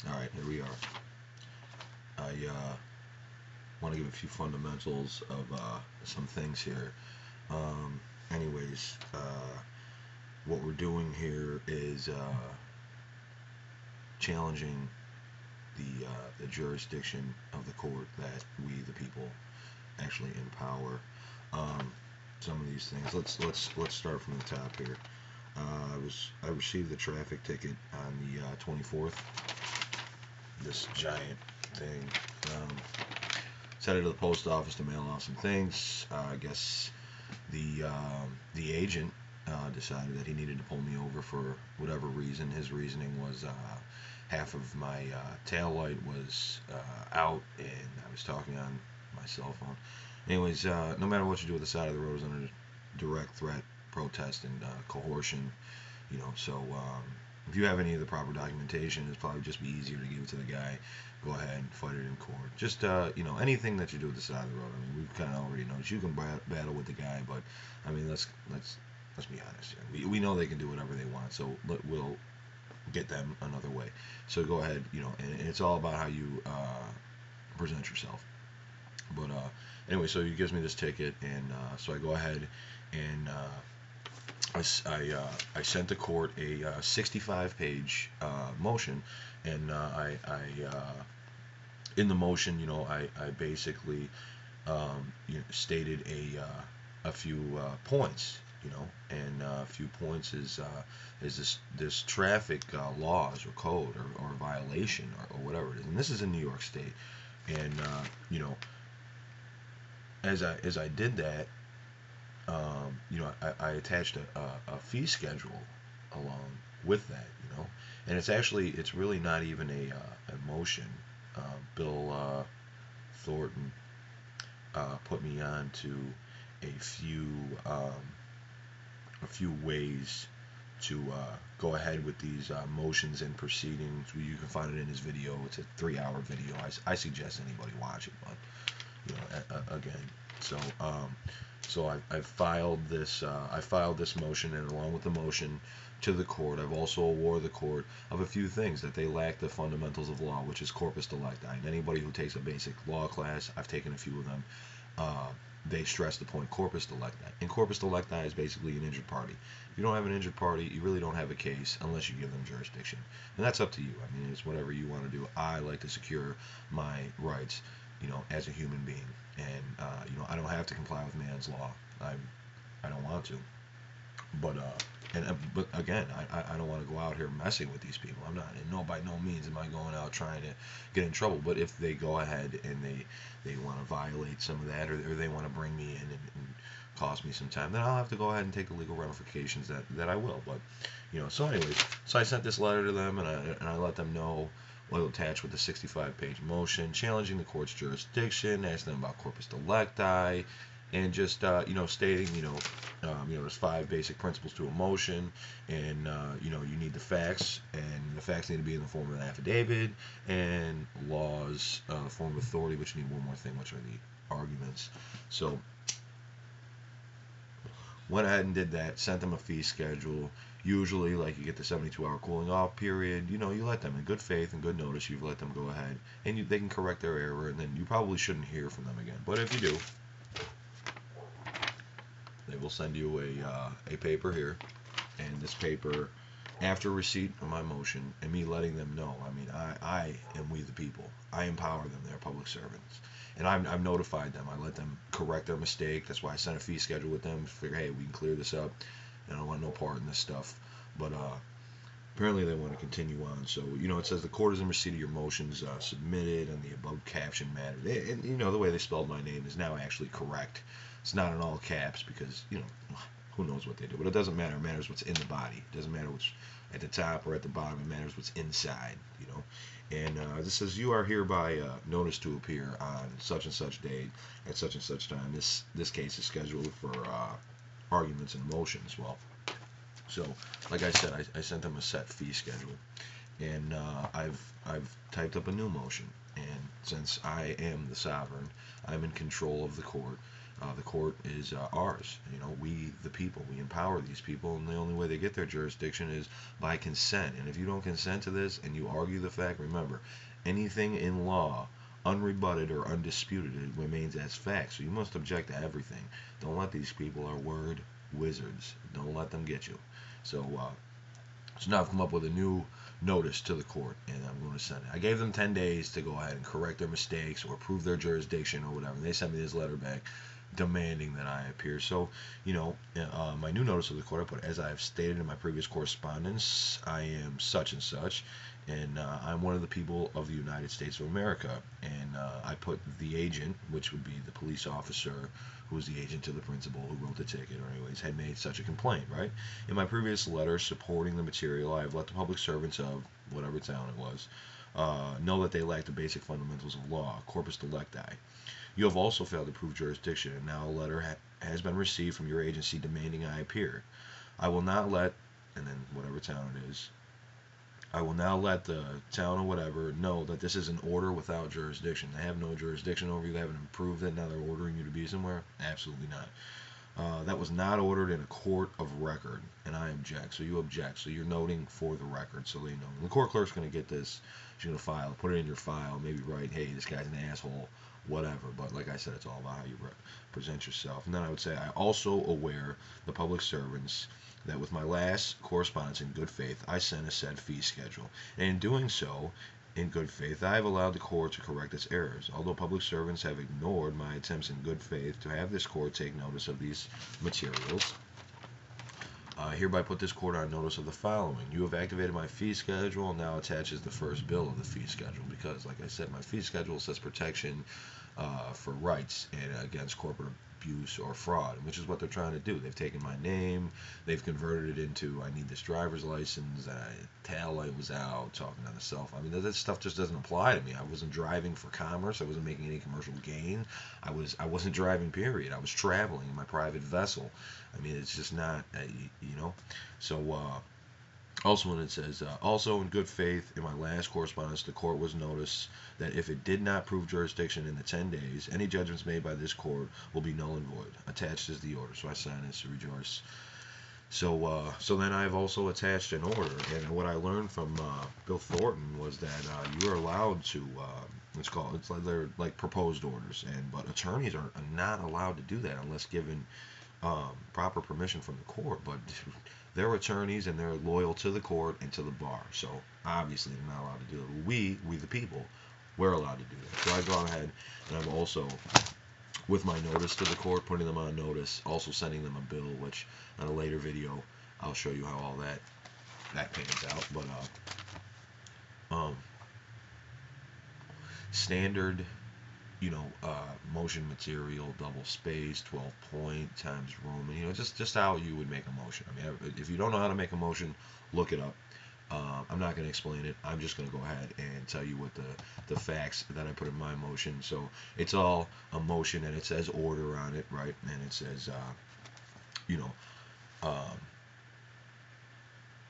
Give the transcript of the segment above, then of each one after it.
All right, here we are. I want to give a few fundamentals of some things here. Anyways, what we're doing here is challenging the jurisdiction of the court that we, the people, actually empower. Um, some of these things. Let's start from the top here. I received the traffic ticket on the 24th. This giant thing. Um, Sent it to the post office to mail out some things. I guess the agent decided that he needed to pull me over for whatever reason. His reasoning was half of my tail light was out, and I was talking on my cell phone. Anyways, no matter what you do at the side of the road is under direct threat, protest, and coercion. So if you have any of the proper documentation, it's probably just be easier to give it to the guy. Go ahead and fight it in court. Just anything that you do at the side of the road. I mean, we kind of already know you can battle with the guy, but I mean, let's be honest here. We know they can do whatever they want, so we'll get them another way. So go ahead, and it's all about how you present yourself. But anyway, so he gives me this ticket, and so I go ahead and I sent the court a 65-page motion, and in the motion, I basically stated a few points, and a few points is this traffic laws or code or violation or whatever it is, and this is in New York State, and as I did that, I attached a fee schedule along with that, and it's really not even a motion. Bill Thornton put me on to a few ways to go ahead with these motions and proceedings. You can find it in his video. It's a 3-hour video. I suggest anybody watch it, but again, so I filed this motion, and along with the motion to the court, I've also awarded the court of a few things that they lack the fundamentals of law, which is corpus delicti. And anybody who takes a basic law class, I've taken a few of them, they stress the point corpus delicti. And corpus delicti is basically an injured party. If you don't have an injured party, you really don't have a case unless you give them jurisdiction. And that's up to you. I mean, it's whatever you want to do. I like to secure my rights, as a human being. And, I don't have to comply with man's law. I don't want to. But but again, I don't want to go out here messing with these people. I'm not, and by no means am I going out trying to get in trouble. But if they go ahead and they want to violate some of that, or they want to bring me in and cost me some time, then I'll have to go ahead and take the legal ramifications that I will. But so anyways, so I sent this letter to them, and I let them know what attached with the 65-page motion, challenging the court's jurisdiction, asking them about corpus delicti, and just stating there's 5 basic principles to a motion, and you need the facts, and the facts need to be in the form of an affidavit, and laws, form of authority, which you need one more thing, which are the arguments. So went ahead and did that, sent them a fee schedule. Usually, like, you get the 72-hour cooling off period. You let them in good faith and good notice. You've let them go ahead, and they can correct their error, and then you probably shouldn't hear from them again. But if you do, they will send you a paper here, and this paper, after receipt of my motion and me letting them know, I mean, I am we the people. I empower them. They're public servants, and I've notified them. I let them correct their mistake. That's why I sent a fee schedule with them. Figure, hey, we can clear this up, and I don't want no part in this stuff. But apparently they want to continue on. So it says the court is in receipt of your motions submitted and the above caption matter. And the way they spelled my name is now actually correct. It's not in all caps because who knows what they do, but it doesn't matter. It matters what's in the body. It doesn't matter what's at the top or at the bottom. It matters what's inside. And this says you are hereby noticed to appear on such and such date at such and such time. This case is scheduled for arguments and motions. Well, so like I said, I sent them a set fee schedule, and I've typed up a new motion. And since I am the sovereign, I'm in control of the court. The court is ours. You know, we the people. We empower these people, and the only way they get their jurisdiction is by consent. And if you don't consent to this and you argue the fact, remember, anything in law, unrebutted or undisputed, it remains as fact. So you must object to everything. Don't let these people are word wizards. Don't let them get you. So, so now I've come up with a new notice to the court, and I'm going to send it. I gave them 10 days to go ahead and correct their mistakes or prove their jurisdiction or whatever. And they sent me this letter back demanding that I appear. So, you know, my new notice of the court, I put, as I have stated in my previous correspondence, I am such and such, and I'm one of the people of the United States of America. And I put the agent, which would be the police officer who was the agent to the principal who wrote the ticket, or anyways, had made such a complaint, right? In my previous letter supporting the material, I have let the public servants of whatever town it was know that they lack the basic fundamentals of law, corpus delicti. You have also failed to prove jurisdiction, and now a letter has been received from your agency demanding I appear. I will not let, and then whatever town it is, I will now let the town or whatever know that this is an order without jurisdiction. They have no jurisdiction over you. They haven't proved it. Now they're ordering you to be somewhere? Absolutely not. That was not ordered in a court of record, and I object. So you object. So you're noting for the record, so they know. The court clerk's going to get this. She's going to file, put it in your file, maybe write, hey, this guy's an asshole, whatever. But like I said, it's all about how you present yourself. And then I would say, I also aware the public servants that with my last correspondence in good faith, I sent a said fee schedule. And in doing so, in good faith, I have allowed the court to correct its errors. Although public servants have ignored my attempts in good faith to have this court take notice of these materials, I hereby put this court on notice of the following. You have activated my fee schedule and now attaches the first bill of the fee schedule because, like I said, my fee schedule says protection for rights and against corporate abuse or fraud, which is what they're trying to do. They've taken my name, they've converted it into I need this driver's license, tail light was out, talking on the cell phone. I mean, that stuff just doesn't apply to me. I wasn't driving for commerce. I wasn't making any commercial gain. I wasn't driving, period. I was traveling in my private vessel. I mean, it's just not, you know. So, also when it says, also in good faith, in my last correspondence, the court was noticed that if it did not prove jurisdiction in the 10 days, any judgments made by this court will be null and void. Attached is the order. So I sign this to rejoice. So, so then I've also attached an order, and what I learned from Bill Thornton was that you are allowed to, it's like they're like proposed orders, but attorneys are not allowed to do that unless given proper permission from the court. But they're attorneys and they're loyal to the court and to the bar, so obviously they're not allowed to do it. We the people, we're allowed to do that. So I go ahead and I'm also, with my notice to the court, putting them on notice, also sending them a bill, which on a later video I'll show you how all that pans out. But standard, you know, motion material, double space, 12 point times Roman, you know, just how you would make a motion. I mean, if you don't know how to make a motion, look it up. I'm not going to explain it. I'm just going to go ahead and tell you what the facts that I put in my motion. So it's all a motion, and it says order on it, right? And it says, you know,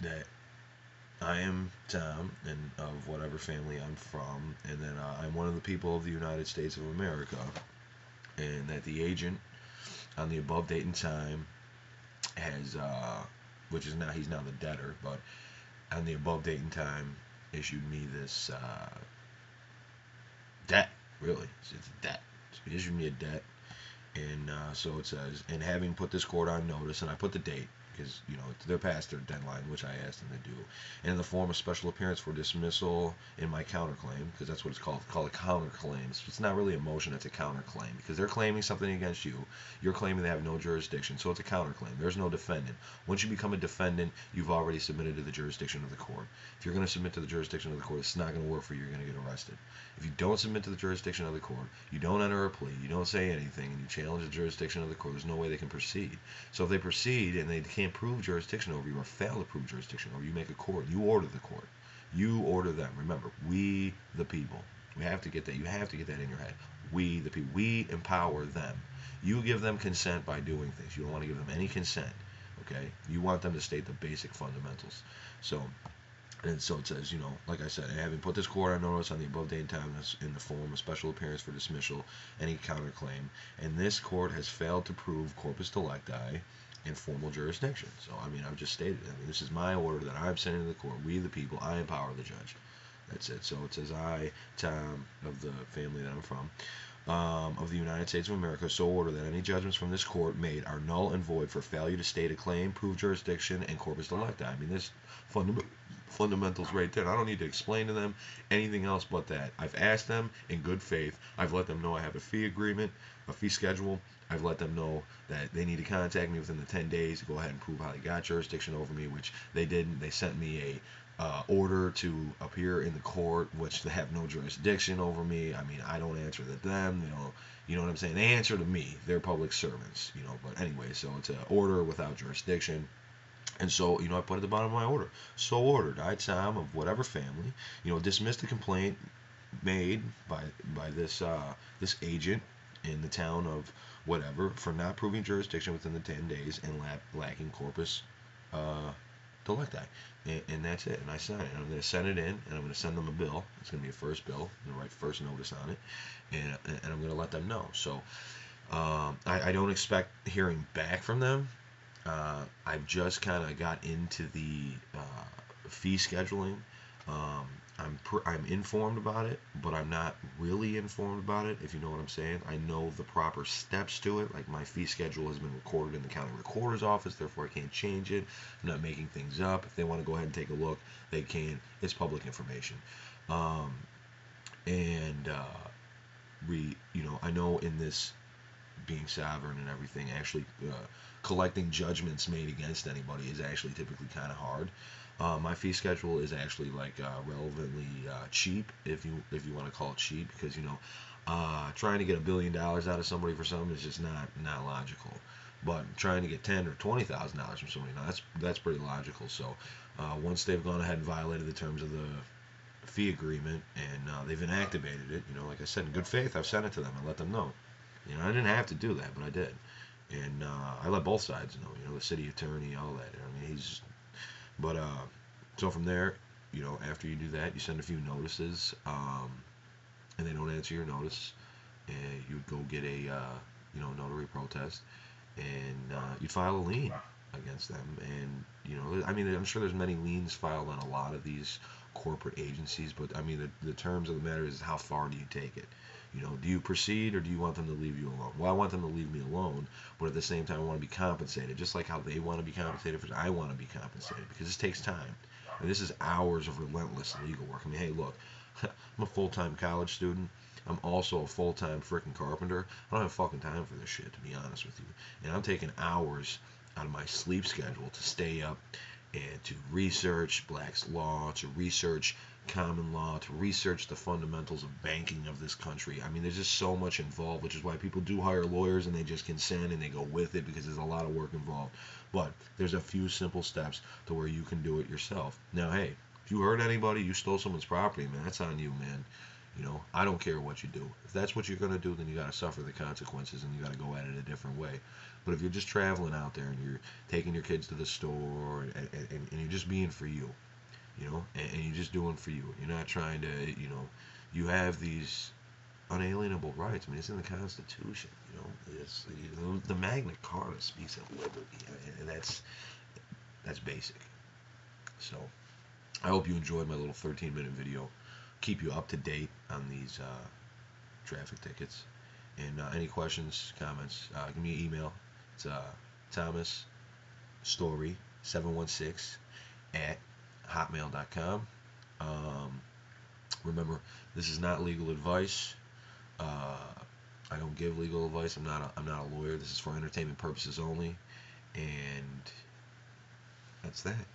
that I am Tom, and of whatever family I'm from, and then I'm one of the people of the United States of America, and that the agent on the above date and time has, which is now, he's now the debtor, but on the above date and time issued me this debt, really, it's a debt. So he issued me a debt, and so it says, and having put this court on notice, and I put the date, because, you know, they're past their deadline, which I asked them to do, and in the form of special appearance for dismissal in my counterclaim, because that's what it's called a counterclaim. It's not really a motion, it's a counterclaim, because they're claiming something against you, you're claiming they have no jurisdiction, so it's a counterclaim. There's no defendant. Once you become a defendant, you've already submitted to the jurisdiction of the court. If you're going to submit to the jurisdiction of the court, it's not going to work for you, you're going to get arrested. If you don't submit to the jurisdiction of the court, you don't enter a plea, you don't say anything, and you challenge the jurisdiction of the court, there's no way they can proceed. So if they proceed and they can't prove jurisdiction over you, or fail to prove jurisdiction over you, make a court, you order the court. You order them. Remember, we the people. We have to get that. You have to get that in your head. We the people. We empower them. You give them consent by doing things. You don't want to give them any consent. Okay? You want them to state the basic fundamentals. So And so it says, like I said, having put this court on notice on the above date and time in the form of special appearance for dismissal, any counterclaim, and this court has failed to prove corpus delicti in formal jurisdiction. So, I've just stated it. This is my order that I'm sending to the court. We, the people, I empower the judge. That's it. So it says, I, Tom, of the family that I'm from, of the United States of America, so order that any judgments from this court made are null and void for failure to state a claim, prove jurisdiction, and corpus delicti. This fundamentals right there. I don't need to explain to them anything else but that. I've asked them in good faith. I've let them know I have a fee agreement, a fee schedule. I've let them know that they need to contact me within the 10 days to go ahead and prove how they got jurisdiction over me, which they didn't. They sent me a order to appear in the court, which they have no jurisdiction over me. I don't answer to them. You know what I'm saying? They answer to me. They're public servants. But anyway, so it's an order without jurisdiction. And so, I put at the bottom of my order, so ordered, I, Tom, of whatever family, dismiss the complaint made by this agent in the town of whatever for not proving jurisdiction within the 10 days and lacking corpus delicti. And that's it. And I sign it. And I'm going to send it in, and I'm going to send them a bill. It's going to be a first bill. I'm going to write first notice on it, and I'm going to let them know. So I don't expect hearing back from them. I've just kind of got into the fee scheduling. I'm informed about it, but I'm not really informed about it, if you know what I'm saying. I know the proper steps to it. Like, my fee schedule has been recorded in the county recorder's office, therefore I can't change it. I'm not making things up. If they want to go ahead and take a look, they can. It's public information. I know in this being sovereign and everything, actually collecting judgments made against anybody is actually typically kind of hard. My fee schedule is actually relevantly cheap, if you want to call it cheap, because trying to get $1 billion out of somebody for something is just not logical. But trying to get $10,000 or $20,000 from somebody, that's pretty logical. So once they've gone ahead and violated the terms of the fee agreement and they've inactivated it, like I said, in good faith, I've sent it to them. I let them know. I didn't have to do that, but I did. And I let both sides know, the city attorney, all that. So from there, after you do that, you send a few notices, and they don't answer your notice, and you would go get a, notary protest, and you'd file a lien against them. And, I'm sure there's many liens filed on a lot of these corporate agencies, but, the terms of the matter is, how far do you take it? Do you proceed, or do you want them to leave you alone? Well, I want them to leave me alone, but at the same time, I want to be compensated, just like how they want to be compensated for. I want to be compensated, because this takes time, and this is hours of relentless legal work. Hey, look, I'm a full-time college student. I'm also a full-time freaking carpenter. I don't have fucking time for this shit, to be honest with you. And I'm taking hours out of my sleep schedule to stay up and to research Black's law, to research common law, to research the fundamentals of banking of this country. There's just so much involved, which is why people do hire lawyers, and they just consent and they go with it, because there's a lot of work involved. But there's a few simple steps to where you can do it yourself. Now, hey, if you hurt anybody, you stole someone's property, man, that's on you, man. I don't care what you do. If that's what you're going to do, then you got to suffer the consequences, and you got to go at it a different way. But if you're just traveling out there and you're taking your kids to the store and you're just being for you, and you're just doing for you, you're not trying to, you have these unalienable rights. It's in the Constitution, it's the Magna Carta speaks of liberty, and that's basic. So I hope you enjoyed my little 13-minute video. Keep you up to date on these traffic tickets. And any questions, comments, give me an email. It's thomasstory716@hotmail.com. Remember, this is not legal advice. I don't give legal advice. I'm not a lawyer. This is for entertainment purposes only. And that's that.